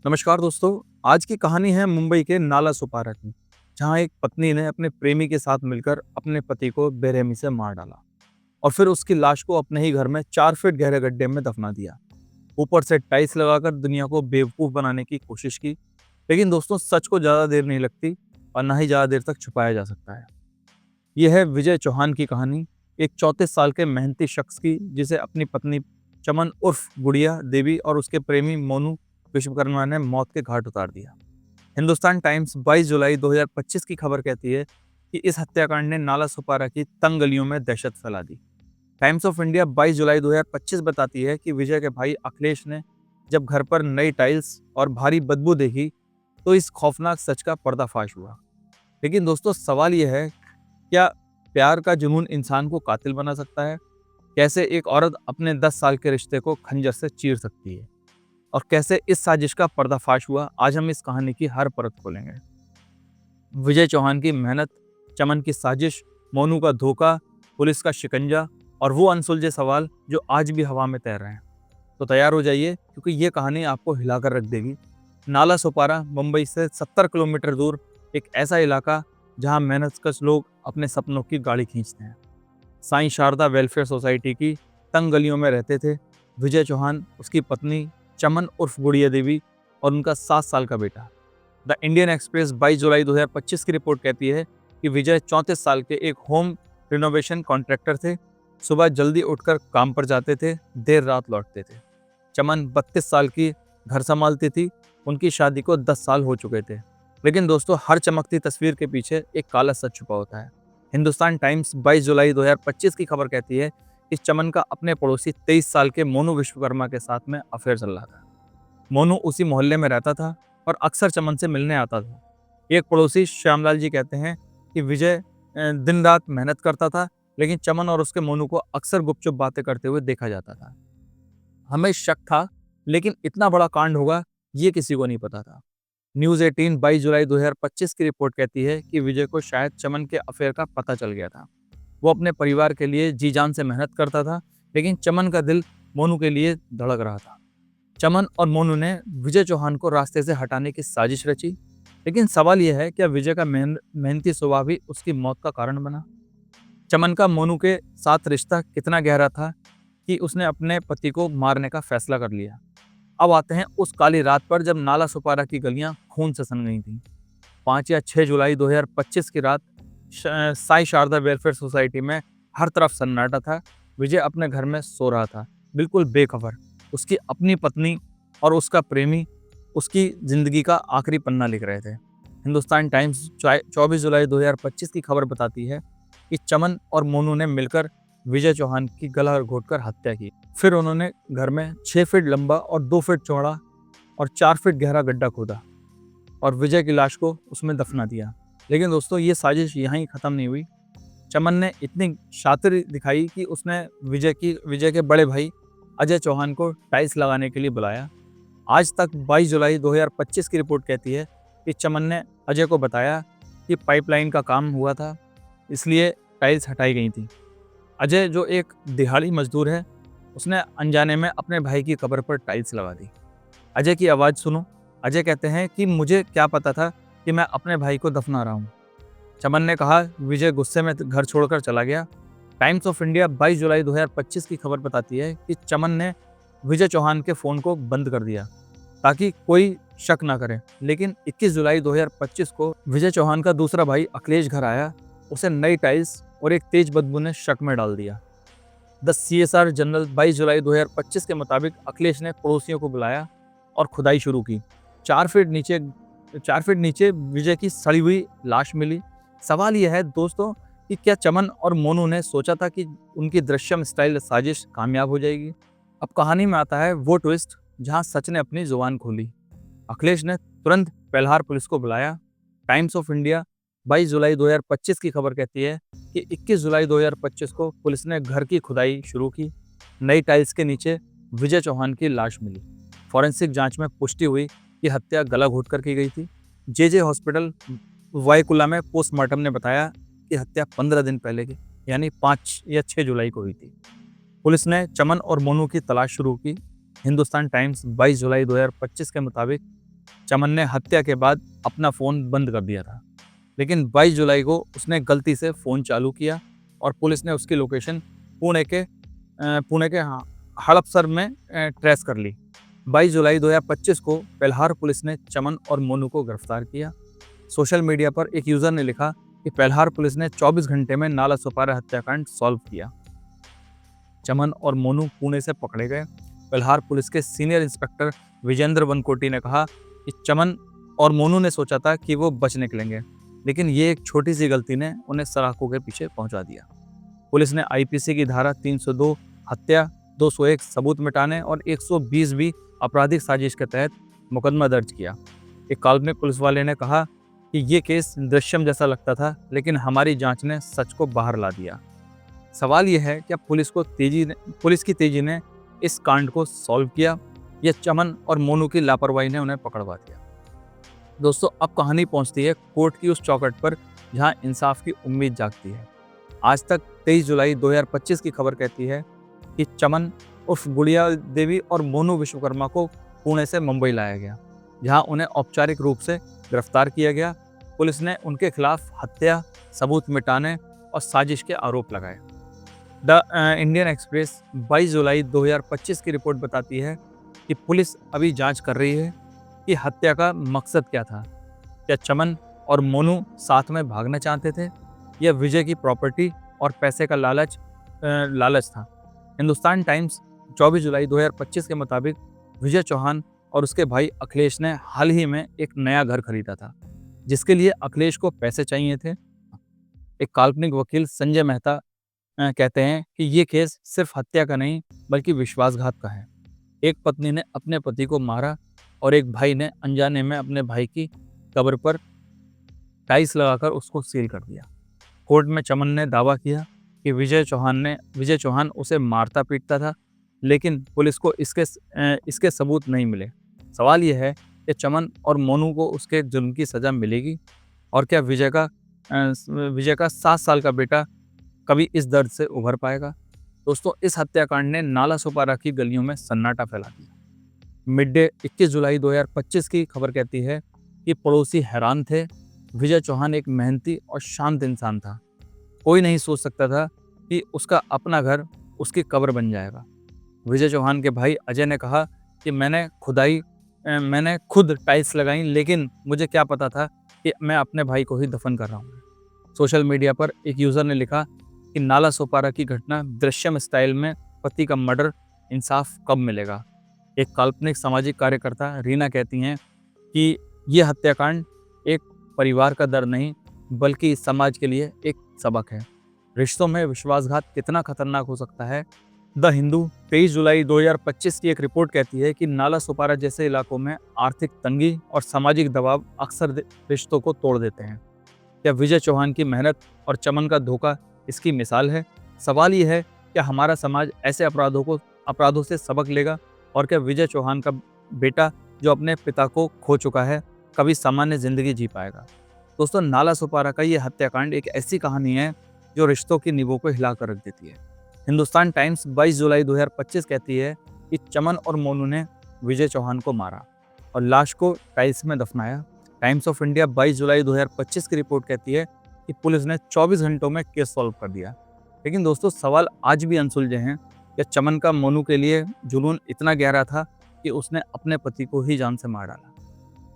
नमस्कार दोस्तों। आज की कहानी है मुंबई के नाला सुपारा की, जहां एक पत्नी ने अपने प्रेमी के साथ मिलकर अपने पति को बेरहमी से मार डाला और फिर उसकी लाश को अपने ही घर में 4 फीट गहरे गड्ढे में दफना दिया। ऊपर से टाइल्स लगाकर दुनिया को बेवकूफ बनाने की कोशिश की, लेकिन दोस्तों सच को ज्यादा देर नहीं लगती और ना ही ज्यादा देर तक छुपाया जा सकता है। यह है विजय चौहान की कहानी, एक 34 साल के मेहनती शख्स की जिसे अपनी पत्नी चमन उर्फ गुड़िया देवी और उसके प्रेमी मोनू विश्वकर्मा ने मौत के घाट उतार दिया। हिंदुस्तान टाइम्स 22 जुलाई 2025 की खबर कहती है कि इस हत्याकांड ने नाला सुपारा की तंग गलियों में दहशत फैला दी। टाइम्स ऑफ इंडिया 22 जुलाई 2025 बताती है कि विजय के भाई अखिलेश ने जब घर पर नई टाइल्स और भारी बदबू देखी तो इस खौफनाक सच का पर्दाफाश हुआ। लेकिन दोस्तों सवाल यह है, क्या प्यार का जुनून इंसान को कातिल बना सकता है? कैसे एक औरत अपने 10 साल के रिश्ते को खंजर से चीर सकती है? और कैसे इस साजिश का पर्दाफाश हुआ, आज हम इस कहानी की हर परत खोलेंगे। विजय चौहान की मेहनत, चमन की साजिश, मोनू का धोखा, पुलिस का शिकंजा और वो अनसुलझे सवाल जो आज भी हवा में तैर रहे हैं। तो तैयार हो जाइए, क्योंकि ये कहानी आपको हिलाकर रख देगी। नाला सोपारा मुंबई से 70 किलोमीटर दूर एक ऐसा इलाका जहां मेहनतकश लोग अपने सपनों की गाड़ी खींचते हैं। साईं शारदा वेलफेयर सोसाइटी की तंग गलियों में रहते थे विजय चौहान, उसकी पत्नी चमन उर्फ गुड़िया देवी और उनका 7 साल का बेटा। द इंडियन एक्सप्रेस 22 जुलाई 2025 की रिपोर्ट कहती है कि विजय 34 साल के एक होम रिनोवेशन कॉन्ट्रैक्टर थे। सुबह जल्दी उठकर काम पर जाते थे, देर रात लौटते थे। चमन 32 साल की घर संभालती थी। उनकी शादी को 10 साल हो चुके थे। लेकिन दोस्तों हर चमकती तस्वीर के पीछे एक काला सच छुपा होता है। हिंदुस्तान टाइम्स 22 जुलाई 2025 की खबर कहती है कि चमन का अपने पड़ोसी 23 साल के मोनू विश्वकर्मा के साथ में अफेयर चल रहा था। मोनू उसी मोहल्ले में रहता था और अक्सर चमन से मिलने आता था। एक पड़ोसी श्यामलाल जी कहते हैं कि विजय दिन रात मेहनत करता था, लेकिन चमन और उसके मोनू को अक्सर गुपचुप बातें करते हुए देखा जाता था। हमें शक था, लेकिन इतना बड़ा कांड होगा ये किसी को नहीं पता था। न्यूज़ 18 22 जुलाई 2025 की रिपोर्ट कहती है कि विजय को शायद चमन के अफेयर का पता चल गया था। वो अपने परिवार के लिए जी जान से मेहनत करता था, लेकिन चमन का दिल मोनू के लिए धड़क रहा था। चमन और मोनू ने विजय चौहान को रास्ते से हटाने की साजिश रची। लेकिन सवाल यह है, क्या विजय का मेहनती स्वभाव भी उसकी मौत का कारण बना? चमन का मोनू के साथ रिश्ता कितना गहरा था कि उसने अपने पति को मारने का फैसला कर लिया? अब आते हैं उस काली रात पर जब नाला सुपारा की गलियां खून से सन गई थीं। 5 या 6 जुलाई 2025 की रात साई शारदा वेलफेयर सोसाइटी में हर तरफ सन्नाटा था। विजय अपने घर में सो रहा था, बिल्कुल बेखबर। उसकी अपनी पत्नी और उसका प्रेमी उसकी जिंदगी का आखिरी पन्ना लिख रहे थे। हिंदुस्तान टाइम्स 24 जुलाई 2025 की खबर बताती है कि चमन और मोनू ने मिलकर विजय चौहान की गला घोटकर हत्या की। फिर उन्होंने घर में 6 फीट लंबा और 2 फीट चौड़ा और 4 फीट गहरा गड्ढा खोदा और विजय की लाश को उसमें दफना दिया। लेकिन दोस्तों ये साजिश यहीं ख़त्म नहीं हुई। चमन ने इतनी शातिर दिखाई कि उसने विजय के बड़े भाई अजय चौहान को टाइल्स लगाने के लिए बुलाया। आज तक 22 जुलाई 2025 की रिपोर्ट कहती है कि चमन ने अजय को बताया कि पाइपलाइन का काम हुआ था, इसलिए टाइल्स हटाई गई थी। अजय, जो एक दिहाड़ी मजदूर है, उसने अनजाने में अपने भाई की कब्र पर टाइल्स लगा दी। अजय की आवाज़ सुनो। अजय कहते हैं कि मुझे क्या पता था कि मैं अपने भाई को दफना रहा हूँ। चमन ने कहा। विजय गुस्से में घर छोड़कर चला गया। टाइम्स ऑफ इंडिया 22 जुलाई 2025 की खबर बताती है कि चमन ने विजय चौहान के फ़ोन को बंद कर दिया ताकि कोई शक ना करे। लेकिन 21 जुलाई 2025 को विजय चौहान का दूसरा भाई अखिलेश घर आया। उसे नई टाइल्स और एक तेज बदबू ने शक में डाल दिया। द CSR जनरल 22 जुलाई 2025 के मुताबिक अखिलेश ने पड़ोसियों को बुलाया और खुदाई शुरू की। 4 फीट नीचे विजय की सड़ी हुई लाश मिली। सवाल यह है दोस्तों कि क्या चमन और मोनू ने सोचा था कि उनकी दृश्यम स्टाइल साजिश कामयाब हो जाएगी? अब कहानी में आता है वो ट्विस्ट जहां सच ने अपनी जुबान खोली। अखिलेश ने तुरंत पेल्हार पुलिस को बुलाया। टाइम्स ऑफ इंडिया 22 जुलाई 2025 की खबर कहती है कि 21 जुलाई 2025 को पुलिस ने घर की खुदाई शुरू की। नई टाइल्स के नीचे विजय चौहान की लाश मिली। फॉरेंसिक जांच में पुष्टि हुई कि हत्या गला घोटकर की गई थी। JJ हॉस्पिटल वाईकुला में पोस्टमार्टम ने बताया कि हत्या 15 दिन पहले की, यानी 5 या 6 जुलाई को हुई थी। पुलिस ने चमन और मोनू की तलाश शुरू की। हिंदुस्तान टाइम्स 22 जुलाई 2025 के मुताबिक चमन ने हत्या के बाद अपना फ़ोन बंद कर दिया था, लेकिन 22 जुलाई को उसने गलती से फ़ोन चालू किया और पुलिस ने उसकी लोकेशन पुणे के हड़पसर में ट्रेस कर ली। 22 जुलाई 2025 को पेल्हार पुलिस ने चमन और मोनू को गिरफ्तार किया। सोशल मीडिया पर एक यूज़र ने लिखा कि पेल्हार पुलिस ने 24 घंटे में नाला सोपारा हत्याकांड सॉल्व किया। चमन और मोनू पुणे से पकड़े गए। पेल्हार पुलिस के सीनियर इंस्पेक्टर विजेंद्र वनकोटी ने कहा कि चमन और मोनू ने सोचा था कि वो बच निकलेंगे, लेकिन ये एक छोटी सी गलती ने उन्हें सलाखों के पीछे पहुंचा दिया। पुलिस ने आईपीसी की धारा 302 हत्या, 201 सबूत मिटाने और 120 भी आपराधिक साजिश के तहत मुकदमा दर्ज किया। एक काल्पनिक पुलिस वाले ने कहा कि ये केस दृश्यम जैसा लगता था, लेकिन हमारी जांच ने सच को बाहर ला दिया। सवाल यह है, क्या पुलिस की तेजी ने इस कांड को सॉल्व किया या चमन और मोनू की लापरवाही ने उन्हें पकड़वा दिया? दोस्तों, अब कहानी पहुंचती है कोर्ट की उस चौखट पर जहां इंसाफ की उम्मीद जागती है। आज तक 23 जुलाई 2025 की खबर कहती है कि चमन उर्फ गुड़िया देवी और मोनू विश्वकर्मा को पुणे से मुंबई लाया गया, जहां उन्हें औपचारिक रूप से गिरफ्तार किया गया। पुलिस ने उनके खिलाफ हत्या, सबूत मिटाने और साजिश के आरोप लगाए। द इंडियन एक्सप्रेस 22 जुलाई 2025 की रिपोर्ट बताती है कि पुलिस अभी जांच कर रही है कि हत्या का मकसद क्या था। क्या चमन और मोनू साथ में भागना चाहते थे या विजय की प्रॉपर्टी और पैसे का लालच था? हिंदुस्तान टाइम्स 24 जुलाई 2025 के मुताबिक विजय चौहान और उसके भाई अखिलेश ने हाल ही में एक नया घर खरीदा था, जिसके लिए अखिलेश को पैसे चाहिए थे। एक काल्पनिक वकील संजय मेहता कहते हैं कि ये केस सिर्फ हत्या का नहीं बल्कि विश्वासघात का है। एक पत्नी ने अपने पति को मारा और एक भाई ने अनजाने में अपने भाई की कब्र पर टाइल्स लगाकर उसको सील कर दिया। कोर्ट में चमन ने दावा किया कि विजय चौहान उसे मारता पीटता था, लेकिन पुलिस को इसके सबूत नहीं मिले। सवाल यह है कि चमन और मोनू को उसके जुर्म की सज़ा मिलेगी और क्या विजय का 7 साल का बेटा कभी इस दर्द से उभर पाएगा? दोस्तों, इस हत्याकांड ने नाला सोपारा की गलियों में सन्नाटा फैला दिया। मिड डे 21 जुलाई 2025 की खबर कहती है कि पड़ोसी हैरान थे। विजय चौहान एक मेहनती और शांत इंसान था। कोई नहीं सोच सकता था कि उसका अपना घर उसकी कब्र बन जाएगा। विजय चौहान के भाई अजय ने कहा कि मैंने खुद टाइल्स लगाई, लेकिन मुझे क्या पता था कि मैं अपने भाई को ही दफन कर रहा हूँ। सोशल मीडिया पर एक यूज़र ने लिखा कि नाला सोपारा की घटना दृश्यम स्टाइल में पति का मर्डर, इंसाफ कब मिलेगा? एक काल्पनिक सामाजिक कार्यकर्ता रीना कहती हैं कि यह हत्याकांड एक परिवार का दर्द नहीं बल्कि समाज के लिए एक सबक है। रिश्तों में विश्वासघात कितना खतरनाक हो सकता है? द हिंदू 23 जुलाई 2025 की एक रिपोर्ट कहती है कि नाला सोपारा जैसे इलाकों में आर्थिक तंगी और सामाजिक दबाव अक्सर रिश्तों को तोड़ देते हैं। क्या विजय चौहान की मेहनत और चमन का धोखा इसकी मिसाल है? सवाल ये है, क्या हमारा समाज ऐसे अपराधों से सबक लेगा और क्या विजय चौहान का बेटा जो अपने पिता को खो चुका है कभी सामान्य जिंदगी जी पाएगा? दोस्तों, नाला सोपारा का ये हत्याकांड एक ऐसी कहानी है जो रिश्तों की नींवों को हिला कर रख देती है। हिंदुस्तान टाइम्स 22 जुलाई 2025 कहती है कि चमन और मोनू ने विजय चौहान को मारा और लाश को टाइल्स में दफनाया। टाइम्स ऑफ इंडिया 22 जुलाई 2025 की रिपोर्ट कहती है कि पुलिस ने 24 घंटों में केस सॉल्व कर दिया। लेकिन दोस्तों, सवाल आज भी अनसुलझे हैं। क्या चमन का मोनू के लिए जुनून इतना गहरा था कि उसने अपने पति को ही जान से मार डाला?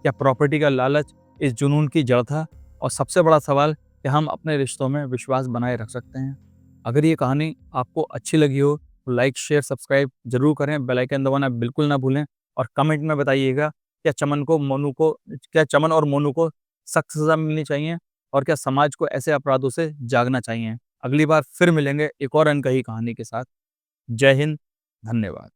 क्या प्रॉपर्टी का लालच इस जुनून की जड़ था? और सबसे बड़ा सवाल, क्या हम अपने रिश्तों में विश्वास बनाए रख सकते हैं? अगर ये कहानी आपको अच्छी लगी हो तो लाइक, शेयर, सब्सक्राइब जरूर करें। बेल आइकन दबाना बिल्कुल ना भूलें और कमेंट में बताइएगा क्या चमन और मोनू को सख्त सजा मिलनी चाहिए और क्या समाज को ऐसे अपराधों से जागना चाहिए। अगली बार फिर मिलेंगे एक और अनकही कहानी के साथ। जय हिंद, धन्यवाद।